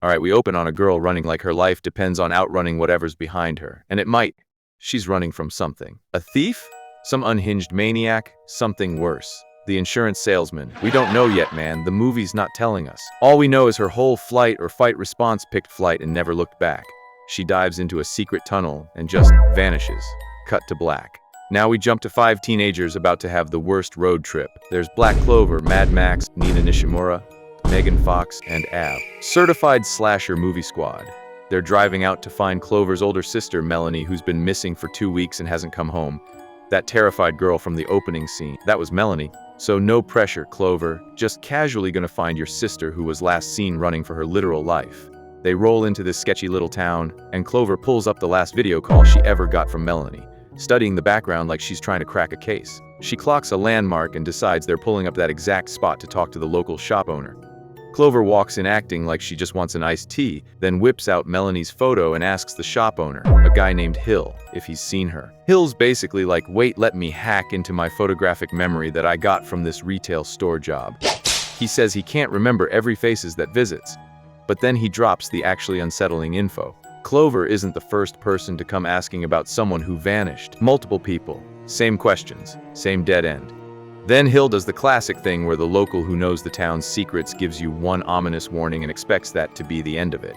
Alright, we open on a girl running like her life depends on outrunning whatever's behind her. And it might. She's running from something. A thief? Some unhinged maniac? Something worse. The insurance salesman. We don't know yet, man. The movie's not telling us. All we know is her whole flight or fight response picked flight and never looked back. She dives into a secret tunnel and just vanishes. Cut to black. Now we jump to 5 teenagers about to have the worst road trip. There's Black Clover, Mad Max, Nina Nishimura, Megan Fox, and Ab. Certified slasher movie squad. They're driving out to find Clover's older sister, Melanie, who's been missing for 2 weeks and hasn't come home. That terrified girl from the opening scene. That was Melanie. So no pressure, Clover. Just casually gonna find your sister who was last seen running for her literal life. They roll into this sketchy little town, and Clover pulls up the last video call she ever got from Melanie, studying the background like she's trying to crack a case. She clocks a landmark and decides they're pulling up that exact spot to talk to the local shop owner. Clover walks in acting like she just wants an iced tea, then whips out Melanie's photo and asks the shop owner, a guy named Hill, if he's seen her. Hill's basically like, wait, let me hack into my photographic memory that I got from this retail store job. He says he can't remember every faces that visits, but then he drops the actually unsettling info. Clover isn't the first person to come asking about someone who vanished. Multiple people, same questions, same dead end. Then Hill does the classic thing where the local who knows the town's secrets gives you one ominous warning and expects that to be the end of it.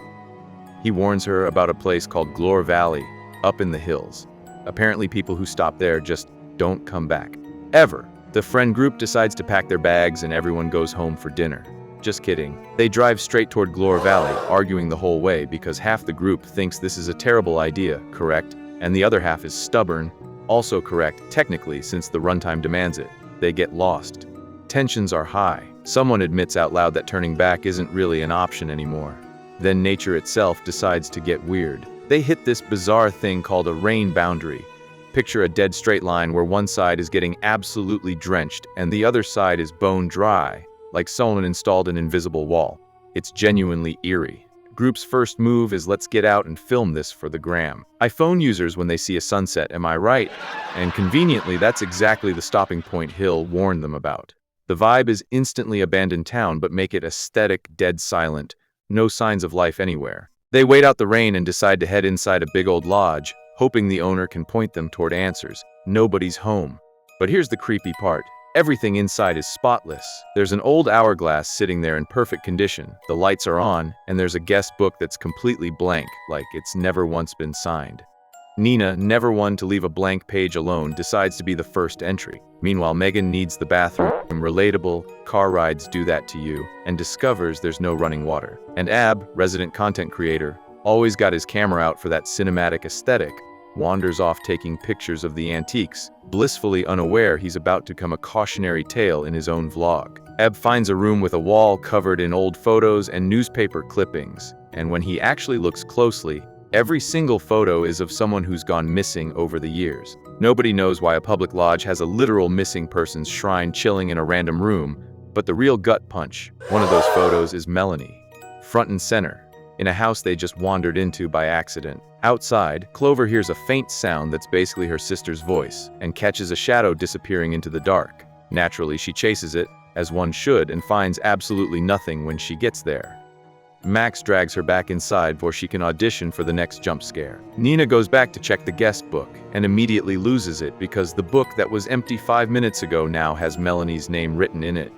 He warns her about a place called Clover Valley, up in the hills. Apparently people who stop there just don't come back. Ever. The friend group decides to pack their bags and everyone goes home for dinner. Just kidding. They drive straight toward Clover Valley, arguing the whole way because half the group thinks this is a terrible idea, correct? And the other half is stubborn, also correct, technically, since the runtime demands it. They get lost. Tensions are high. Someone admits out loud that turning back isn't really an option anymore. Then nature itself decides to get weird. They hit this bizarre thing called a rain boundary. Picture a dead straight line where one side is getting absolutely drenched and the other side is bone dry, like someone installed an invisible wall. It's genuinely eerie. Group's first move is let's get out and film this for the gram. iPhone users when they see a sunset, am I right? And conveniently, that's exactly the stopping point Hill warned them about. The vibe is instantly abandoned town, but make it aesthetic, dead silent. No signs of life anywhere. They wait out the rain and decide to head inside a big old lodge, hoping the owner can point them toward answers. Nobody's home. But here's the creepy part. Everything inside is spotless. There's an old hourglass sitting there in perfect condition, the lights are on, and there's a guest book that's completely blank, like it's never once been signed. Nina, never one to leave a blank page alone, decides to be the first entry. Meanwhile, Megan needs the bathroom, relatable, car rides do that to you, and discovers there's no running water. And Ab, resident content creator, always got his camera out for that cinematic aesthetic, wanders off taking pictures of the antiques, blissfully unaware he's about to come a cautionary tale in his own vlog. Eb finds a room with a wall covered in old photos and newspaper clippings, and when he actually looks closely, every single photo is of someone who's gone missing over the years. Nobody knows why a public lodge has a literal missing person's shrine chilling in a random room, but the real gut punch, one of those photos is Melanie, front and center, in a house they just wandered into by accident. Outside, Clover hears a faint sound that's basically her sister's voice, and catches a shadow disappearing into the dark. Naturally, she chases it, as one should, and finds absolutely nothing when she gets there. Max drags her back inside before she can audition for the next jump scare. Nina goes back to check the guest book, and immediately loses it because the book that was empty 5 minutes ago now has Melanie's name written in it.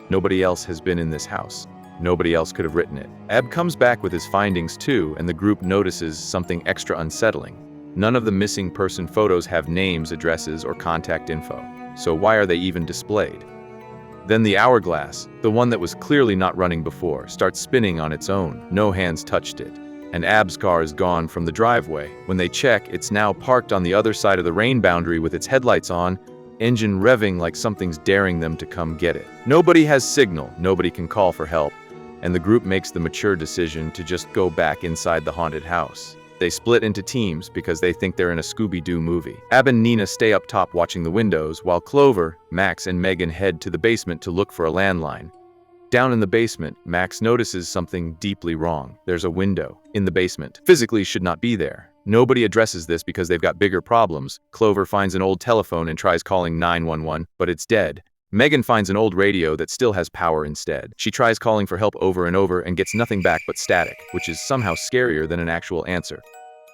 Nobody else has been in this house. Nobody else could have written it. Eb comes back with his findings too, and the group notices something extra unsettling. None of the missing person photos have names, addresses, or contact info. So why are they even displayed? Then the hourglass, the one that was clearly not running before, starts spinning on its own. No hands touched it. And Ab's car is gone from the driveway. When they check, it's now parked on the other side of the rain boundary with its headlights on, engine revving like something's daring them to come get it. Nobody has signal, nobody can call for help, and the group makes the mature decision to just go back inside the haunted house. They split into teams because they think they're in a Scooby-Doo movie. Ab and Nina stay up top watching the windows, while Clover, Max, and Megan head to the basement to look for a landline. Down in the basement, Max notices something deeply wrong. There's a window in the basement. Physically should not be there. Nobody addresses this because they've got bigger problems. Clover finds an old telephone and tries calling 911, but it's dead. Megan finds an old radio that still has power instead. She tries calling for help over and over and gets nothing back but static, which is somehow scarier than an actual answer.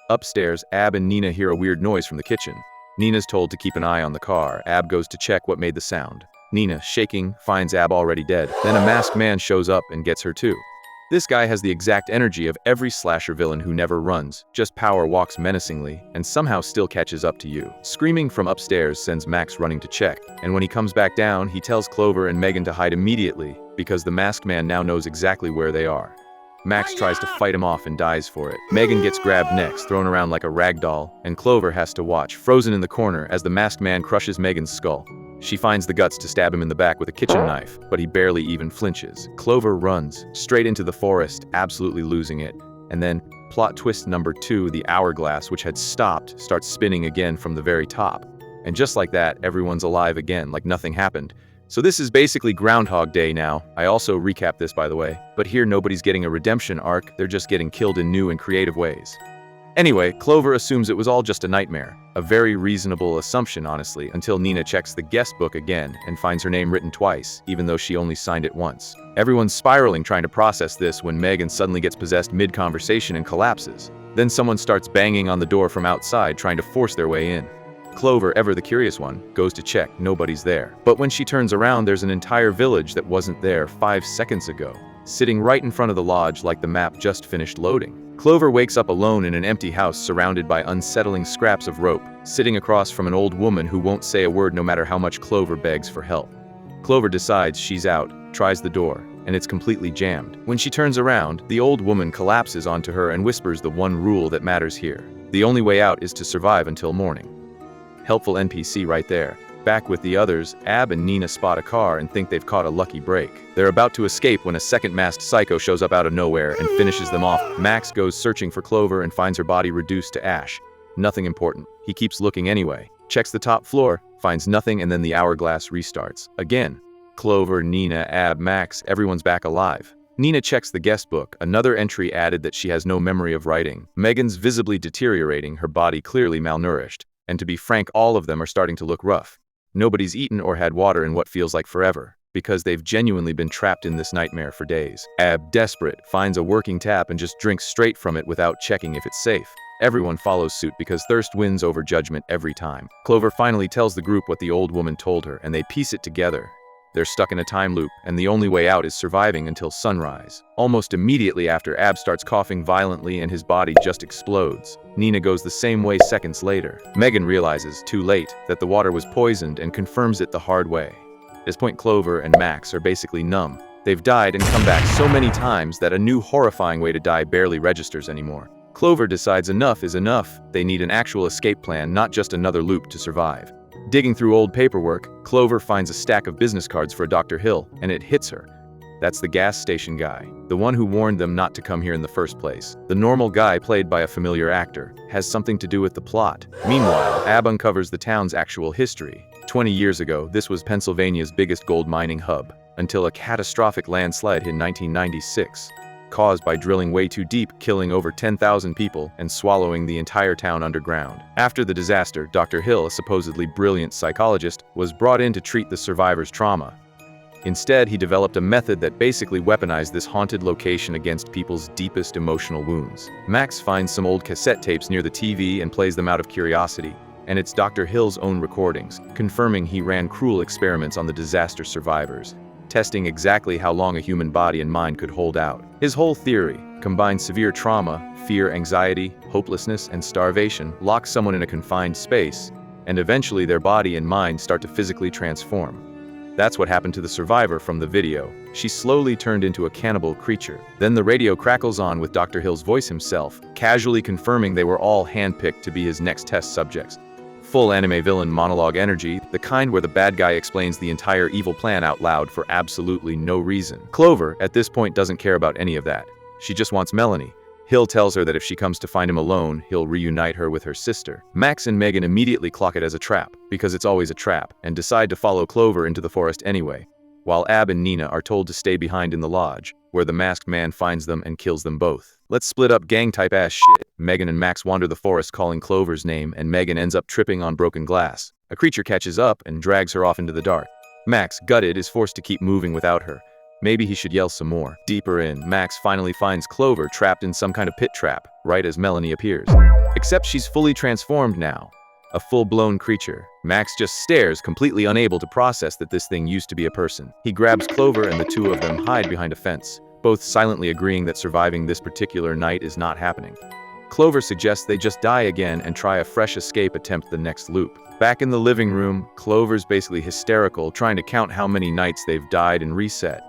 Upstairs, Ab and Nina hear a weird noise from the kitchen. Nina's told to keep an eye on the car. Ab goes to check what made the sound. Nina, shaking, finds Ab already dead. Then a masked man shows up and gets her too. This guy has the exact energy of every slasher villain who never runs, just power walks menacingly, and somehow still catches up to you. Screaming from upstairs sends Max running to check, and when he comes back down, he tells Clover and Megan to hide immediately, because the masked man now knows exactly where they are. Max tries to fight him off and dies for it. Megan gets grabbed next, thrown around like a rag doll, and Clover has to watch, frozen in the corner, as the masked man crushes Megan's skull. She finds the guts to stab him in the back with a kitchen knife, but he barely even flinches. Clover runs straight into the forest, absolutely losing it. And then, plot twist number 2, the hourglass, which had stopped, starts spinning again from the very top. And just like that, everyone's alive again, like nothing happened. So this is basically Groundhog Day now. I also recap this, by the way. But here nobody's getting a redemption arc, they're just getting killed in new and creative ways. Anyway, Clover assumes it was all just a nightmare. A very reasonable assumption, honestly, until Nina checks the guest book again and finds her name written twice, even though she only signed it once. Everyone's spiraling trying to process this when Megan suddenly gets possessed mid-conversation and collapses. Then someone starts banging on the door from outside, trying to force their way in. Clover, ever the curious one, goes to check. Nobody's there. But when she turns around, there's an entire village that wasn't there 5 seconds ago, sitting right in front of the lodge like the map just finished loading. Clover wakes up alone in an empty house surrounded by unsettling scraps of rope, sitting across from an old woman who won't say a word no matter how much Clover begs for help. Clover decides she's out, tries the door, and it's completely jammed. When she turns around, the old woman collapses onto her and whispers the one rule that matters here. The only way out is to survive until morning. Helpful NPC right there. Back with the others, Ab and Nina spot a car and think they've caught a lucky break. They're about to escape when a second masked psycho shows up out of nowhere and finishes them off. Max goes searching for Clover and finds her body reduced to ash. Nothing important. He keeps looking anyway. Checks the top floor, finds nothing, and then the hourglass restarts. Again. Clover, Nina, Ab, Max, everyone's back alive. Nina checks the guest book. Another entry added that she has no memory of writing. Megan's visibly deteriorating, her body clearly malnourished. And to be frank, all of them are starting to look rough. Nobody's eaten or had water in what feels like forever, because they've genuinely been trapped in this nightmare for days. Ab, desperate, finds a working tap and just drinks straight from it without checking if it's safe. Everyone follows suit because thirst wins over judgment every time. Clover finally tells the group what the old woman told her, and they piece it together. They're stuck in a time loop, and the only way out is surviving until sunrise. Almost immediately after, Ab starts coughing violently and his body just explodes. Nina goes the same way seconds later. Megan realizes, too late, that the water was poisoned and confirms it the hard way. At this point, Clover and Max are basically numb. They've died and come back so many times that a new horrifying way to die barely registers anymore. Clover decides enough is enough. They need an actual escape plan, not just another loop to survive. Digging through old paperwork, Clover finds a stack of business cards for Dr. Hill, and it hits her. That's the gas station guy, the one who warned them not to come here in the first place. The normal guy, played by a familiar actor, has something to do with the plot. Meanwhile, Ab uncovers the town's actual history. 20 years ago, this was Pennsylvania's biggest gold mining hub, until a catastrophic landslide in 1996. Caused by drilling way too deep, killing over 10,000 people and swallowing the entire town underground. After the disaster, Dr. Hill, a supposedly brilliant psychologist, was brought in to treat the survivors' trauma. Instead, he developed a method that basically weaponized this haunted location against people's deepest emotional wounds. Max finds some old cassette tapes near the TV and plays them out of curiosity, and it's Dr. Hill's own recordings, confirming he ran cruel experiments on the disaster survivors, testing exactly how long a human body and mind could hold out. His whole theory combines severe trauma, fear, anxiety, hopelessness, and starvation, locks someone in a confined space, and eventually their body and mind start to physically transform. That's what happened to the survivor from the video. She slowly turned into a cannibal creature. Then the radio crackles on with Dr. Hill's voice himself, casually confirming they were all handpicked to be his next test subjects. Full anime villain monologue energy, the kind where the bad guy explains the entire evil plan out loud for absolutely no reason. Clover, at this point, doesn't care about any of that. She just wants Melanie. Hill tells her that if she comes to find him alone, he'll reunite her with her sister. Max and Megan immediately clock it as a trap, because it's always a trap, and decide to follow Clover into the forest anyway, while Ab and Nina are told to stay behind in the lodge, where the masked man finds them and kills them both. Let's split up gang-type ass shit. Megan and Max wander the forest calling Clover's name, and Megan ends up tripping on broken glass. A creature catches up and drags her off into the dark. Max, gutted, is forced to keep moving without her. Maybe he should yell some more. Deeper in, Max finally finds Clover trapped in some kind of pit trap, right as Melanie appears. Except she's fully transformed now. A full-blown creature. Max just stares, completely unable to process that this thing used to be a person. He grabs Clover and the two of them hide behind a fence, both silently agreeing that surviving this particular night is not happening. Clover suggests they just die again and try a fresh escape attempt the next loop. Back in the living room, Clover's basically hysterical, trying to count how many nights they've died and reset.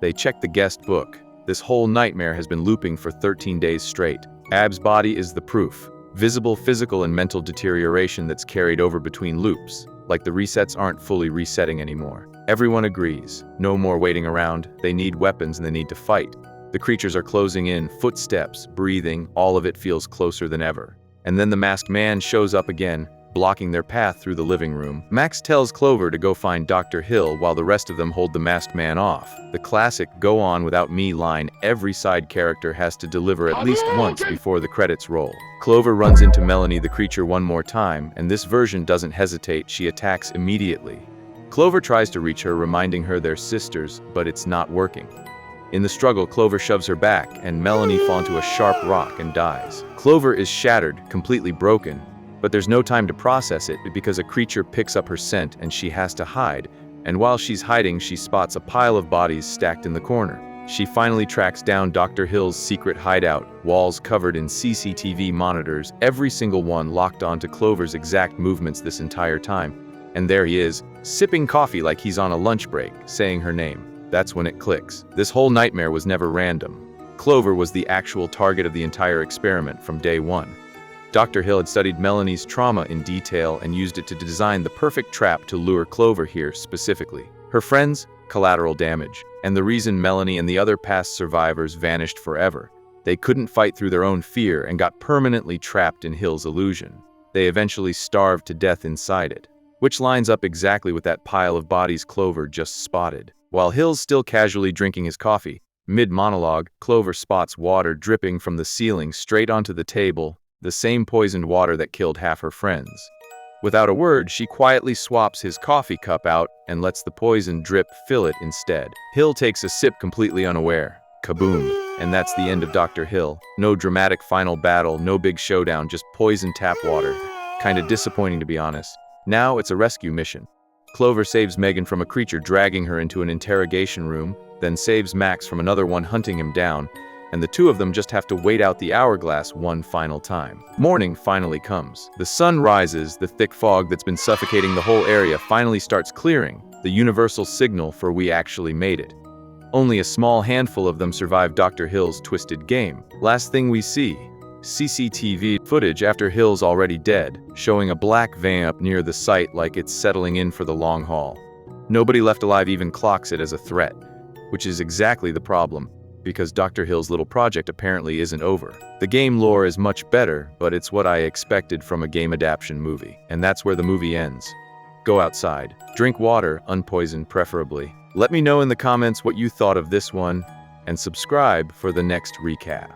They check the guest book. This whole nightmare has been looping for 13 days straight. Ab's body is the proof. Visible physical and mental deterioration that's carried over between loops, like the resets aren't fully resetting anymore. Everyone agrees. No more waiting around. They need weapons and they need to fight. The creatures are closing in, footsteps, breathing, all of it feels closer than ever. And then the masked man shows up again, blocking their path through the living room. Max tells Clover to go find Dr. Hill while the rest of them hold the masked man off. The classic "go on without me" line every side character has to deliver at least once before the credits roll. Clover runs into Melanie the creature one more time, and this version doesn't hesitate, she attacks immediately. Clover tries to reach her, reminding her they're sisters, but it's not working. In the struggle, Clover shoves her back, and Melanie falls onto a sharp rock and dies. Clover is shattered, completely broken, but there's no time to process it because a creature picks up her scent and she has to hide, and while she's hiding, she spots a pile of bodies stacked in the corner. She finally tracks down Dr. Hill's secret hideout, walls covered in CCTV monitors, every single one locked onto Clover's exact movements this entire time. And there he is, sipping coffee like he's on a lunch break, saying her name. That's when it clicks. This whole nightmare was never random. Clover was the actual target of the entire experiment from day one. Dr. Hill had studied Melanie's trauma in detail and used it to design the perfect trap to lure Clover here specifically. Her friends, collateral damage, and the reason Melanie and the other past survivors vanished forever. They couldn't fight through their own fear and got permanently trapped in Hill's illusion. They eventually starved to death inside it, which lines up exactly with that pile of bodies Clover just spotted. While Hill's still casually drinking his coffee, mid-monologue, Clover spots water dripping from the ceiling straight onto the table, the same poisoned water that killed half her friends. Without a word, she quietly swaps his coffee cup out and lets the poison drip fill it instead. Hill takes a sip completely unaware. Kaboom. And that's the end of Dr. Hill. No dramatic final battle, no big showdown, just poisoned tap water. Kinda disappointing to be honest. Now it's a rescue mission. Clover saves Megan from a creature dragging her into an interrogation room, then saves Max from another one hunting him down, and the two of them just have to wait out the hourglass one final time. Morning finally comes. The sun rises, the thick fog that's been suffocating the whole area finally starts clearing, the universal signal for we actually made it. Only a small handful of them survive Dr. Hill's twisted game. Last thing we see, CCTV footage after Hill's already dead, showing a black van up near the site like it's settling in for the long haul. Nobody left alive even clocks it as a threat, which is exactly the problem, because Dr. Hill's little project apparently isn't over. The game lore is much better, but it's what I expected from a game adaptation movie, and that's where the movie ends. Go outside, drink water, unpoisoned preferably. Let me know in the comments what you thought of this one, and subscribe for the next recap.